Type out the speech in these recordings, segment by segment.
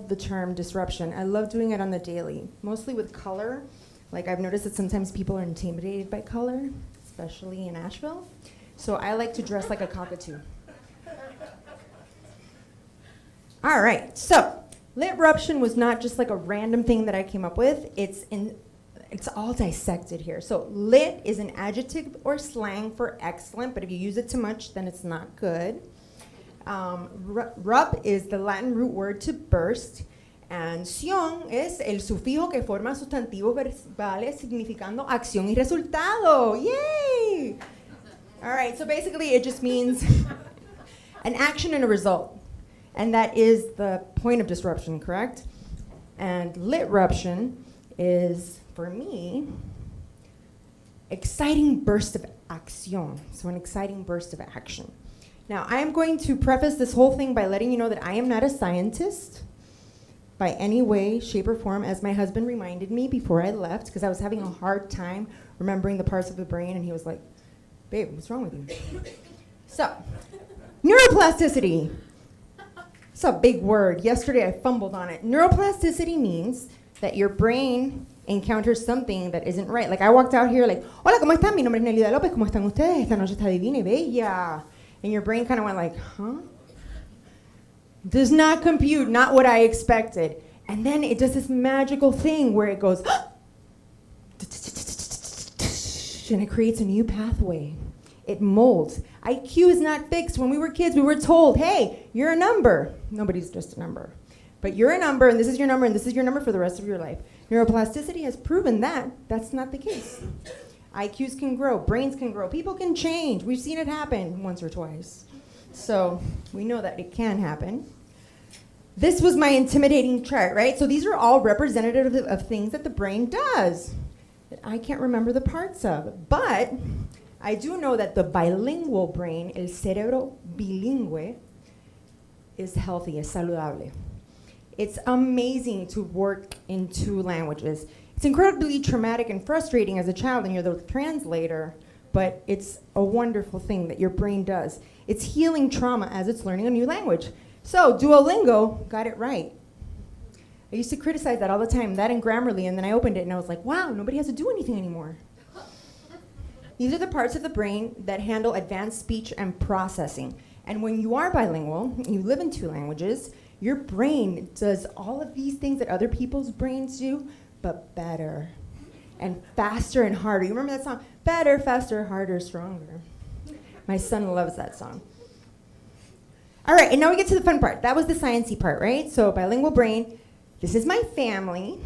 love the term disruption. I love doing it on the daily, mostly with color. Like I've noticed that sometimes people are intimidated by color, especially in Nashville. So I like to dress like a cockatoo. All right, so LITrupCIÓN was not just like a random thing that I came up with. It's all dissected here. So lit is an adjective or slang for excellent, but if you use it too much, then it's not good. Rup is the Latin root word to burst, and ción es el sufijo que forma sustantivos verbales significando acción y resultado. Yay! All right, so basically it just means an action and a result. And that is the point of disruption, correct? And LITrupCIÓN is, for me, exciting burst of acción. So an exciting burst of action. Now, I am going to preface this whole thing by letting you know that I am not a scientist by any way, shape, or form, as my husband reminded me before I left, because I was having a hard time remembering the parts of the brain, and he was like, babe, what's wrong with you? So, neuroplasticity. It's a big word. Yesterday I fumbled on it. Neuroplasticity means that your brain encounters something that isn't right. Like I walked out here like, hola, ¿cómo están? Mi nombre es Nélida López. ¿Cómo están ustedes? Esta noche está divina y bella. And your brain kind of went like, huh? Does not compute, not what I expected. And then it does this magical thing where it goes, and it creates a new pathway. It molds. IQ is not fixed. When we were kids, we were told, hey, you're a number. Nobody's just a number. But you're a number, and this is your number, and this is your number for the rest of your life. Neuroplasticity has proven that that's not the case. IQs can grow, brains can grow, people can change. We've seen it happen once or twice. So we know that it can happen. This was my intimidating chart, right? So these are all representative of things that the brain does that I can't remember the parts of. But I do know that the bilingual brain, el cerebro bilingüe, is healthy, es saludable. It's amazing to work in two languages. It's incredibly traumatic and frustrating as a child, and you're the translator, but it's a wonderful thing that your brain does. It's healing trauma as it's learning a new language. So Duolingo got it right. I used to criticize that all the time, that and Grammarly, and then I opened it and I was like, wow, nobody has to do anything anymore. These are the parts of the brain that handle advanced speech and processing. And when you are bilingual, you live in two languages, your brain does all of these things that other people's brains do, but better and faster and harder. You remember that song? Better, faster, harder, stronger. My son loves that song. All right, and now we get to the fun part. That was the sciencey part, right? So bilingual brain. This is my family.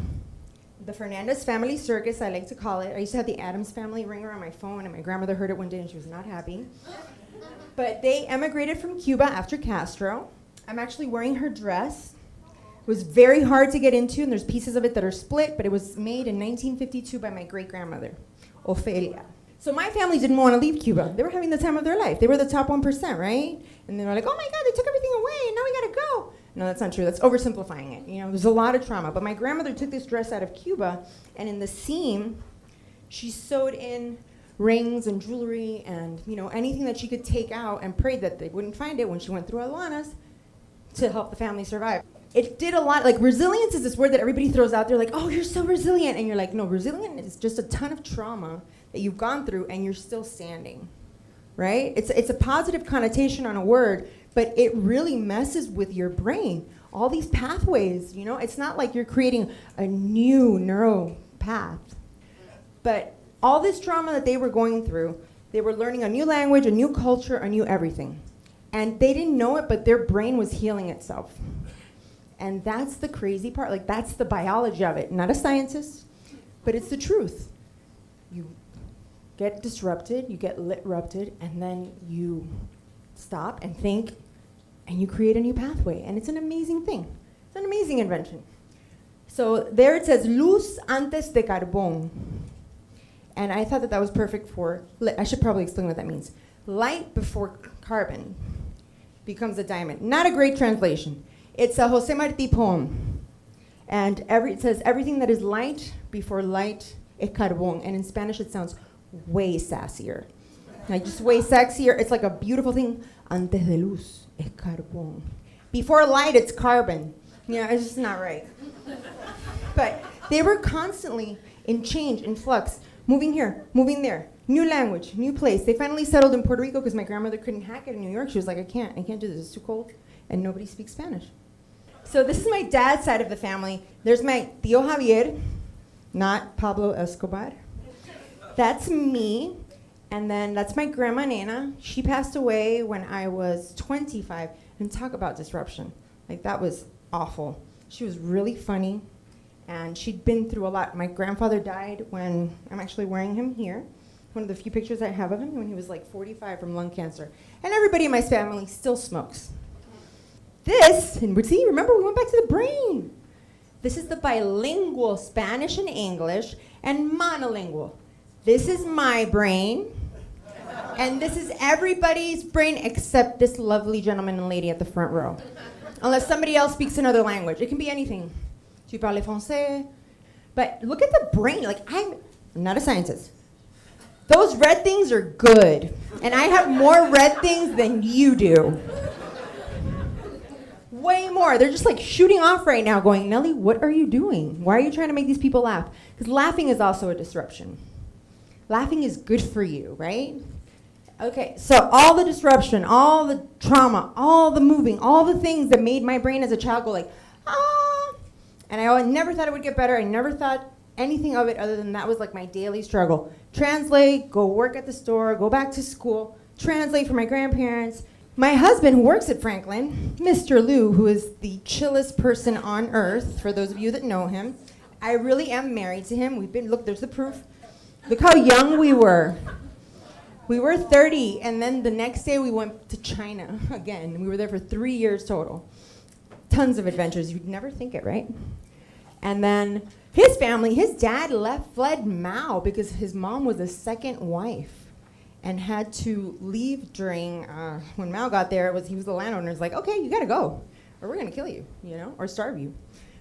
The Fernandez family circus, I like to call it. I used to have the Addams family ringer on my phone, and my grandmother heard it one day, and she was not happy. But they emigrated from Cuba after Castro. I'm actually wearing her dress. It was very hard to get into, and there's pieces of it that are split, but it was made in 1952 by my great-grandmother, Ofelia. So my family didn't want to leave Cuba. They were having the time of their life. They were the top 1%, right? And they were like, oh my God, they took everything away, and now we gotta go. No, that's not true. That's oversimplifying it. You know, there's a lot of trauma. But my grandmother took this dress out of Cuba, and in the seam, she sewed in rings and jewelry and, you know, anything that she could take out, and prayed that they wouldn't find it when she went through aduanas to help the family survive. It did a lot. Like, resilience is this word that everybody throws out there, like, oh, you're so resilient. And you're like, no, resilient is just a ton of trauma that you've gone through, and you're still standing, right? It's a positive connotation on a word, but it really messes with your brain. All these pathways, you know, it's not like you're creating a new neural path. But all this trauma that they were going through, they were learning a new language, a new culture, a new everything. And they didn't know it, but their brain was healing itself. And that's the crazy part. Like, that's the biology of it. Not a scientist, but it's the truth. You get disrupted, you get LITrupted, and then you stop and think, and you create a new pathway. And it's an amazing thing. It's an amazing invention. So there it says, luz antes de carbón. And I thought that that was perfect for, I should probably explain what that means. Light before carbon becomes a diamond. Not a great translation. It's a Jose Martí poem. And it says, everything that is light before light es carbón. And in Spanish it sounds way sassier. Like, just way sexier. It's like a beautiful thing. Antes de luz es carbón. Before light, it's carbon. Yeah, it's just not right. But they were constantly in change, in flux, moving here, moving there, new language, new place. They finally settled in Puerto Rico because my grandmother couldn't hack it in New York. She was like, I can't do this, it's too cold, and nobody speaks Spanish. So this is my dad's side of the family. There's my tío Javier, not Pablo Escobar. That's me, and then that's my grandma Nena. She passed away when I was 25, and talk about disruption. Like, that was awful. She was really funny, and she'd been through a lot. My grandfather died when, I'm actually wearing him here, one of the few pictures I have of him, when he was like 45 from lung cancer. And everybody in my family still smokes. This, and see, remember, we went back to the brain. This is the bilingual Spanish and English, and monolingual. This is my brain, and this is everybody's brain except this lovely gentleman and lady at the front row. Unless somebody else speaks another language. It can be anything. Tu parles français. But look at the brain. Like, I'm not a scientist. Those red things are good. And I have more red things than you do. Way more. They're just like shooting off right now going, Nelly, what are you doing? Why are you trying to make these people laugh? Because laughing is also a disruption. Laughing is good for you, right? Okay, so all the disruption, all the trauma, all the moving, all the things that made my brain as a child go like, ah. And I never thought it would get better. I never thought anything of it other than that was like my daily struggle. Translate, go work at the store, go back to school, translate for my grandparents. My husband, who works at Franklin, Mr. Lou, who is the chillest person on earth, for those of you that know him, I really am married to him. We've been, look, there's the proof. Look how young we were. We were 30, and then the next day we went to China again. We were there for 3 years total. Tons of adventures. You'd never think it, right? And then his family, his dad fled Mao because his mom was a second wife and had to leave during, when Mao got there, he was the landowner. He's like, okay, you gotta go, or we're gonna kill you, or starve you.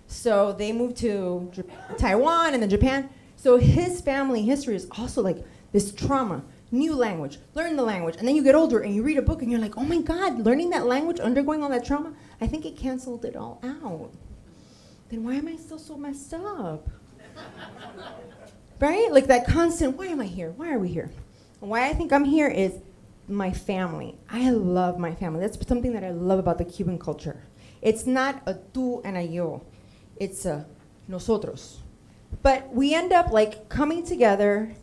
So they moved to Taiwan and then Japan. So his family history is also like this trauma. New language, learn the language, and then you get older and you read a book and you're like, oh my God, learning that language, undergoing all that trauma, I think it canceled it all out. Then why am I still so messed up? Right? Like that constant, why am I here? Why are we here? And why I think I'm here is my family. I love my family. That's something that I love about the Cuban culture. It's not a tú and a yo. It's a nosotros. But we end up like coming together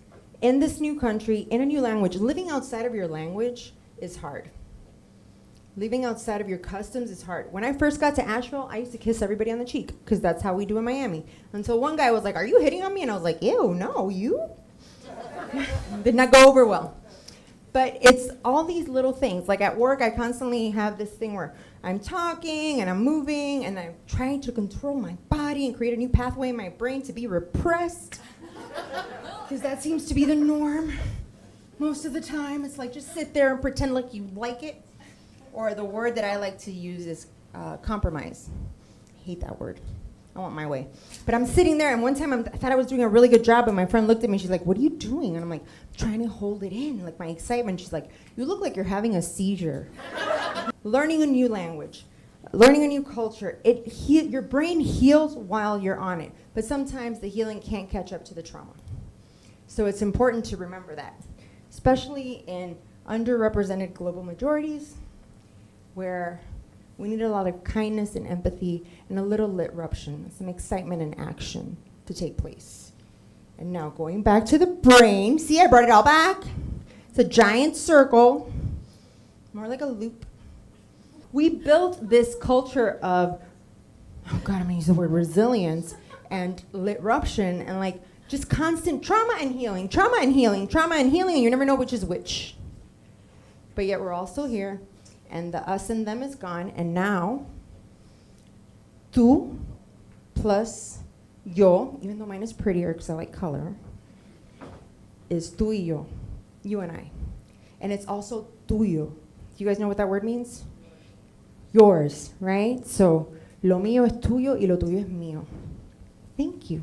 in this new country, in a new language. Living outside of your language is hard. Living outside of your customs is hard. When I first got to Asheville, I used to kiss everybody on the cheek, because that's how we do in Miami. Until one guy was like, are you hitting on me? And I was like, ew, no, you? Did not go over well. But it's all these little things. Like at work, I constantly have this thing where I'm talking and I'm moving and I'm trying to control my body and create a new pathway in my brain to be repressed. Because that seems to be the norm most of the time. It's like, just sit there and pretend like you like it. Or the word that I like to use is compromise. I hate that word. I want my way. But I'm sitting there, and one time I thought I was doing a really good job, and my friend looked at me, she's like, what are you doing? And I'm like, trying to hold it in, like my excitement. She's like, you look like you're having a seizure. Learning a new language, learning a new culture, your brain heals while you're on it. But sometimes the healing can't catch up to the trauma. So it's important to remember that, especially in underrepresented global majorities, where we need a lot of kindness and empathy and a little LITrupCIÓN, some excitement and action to take place. And now going back to the brain, see, I brought it all back. It's a giant circle, more like a loop. We built this culture of, oh God, I'm gonna use the word resilience and LITrupCIÓN, and like just constant trauma and healing, trauma and healing, trauma and healing, and you never know which is which. But yet we're all still here, and the us and them is gone, and now, tú plus yo, even though mine is prettier because I like color, is tú y yo, you and I. And it's also tuyo. Do you guys know what that word means? Yours, right? So, lo mío es tuyo y lo tuyo es mío. Thank you.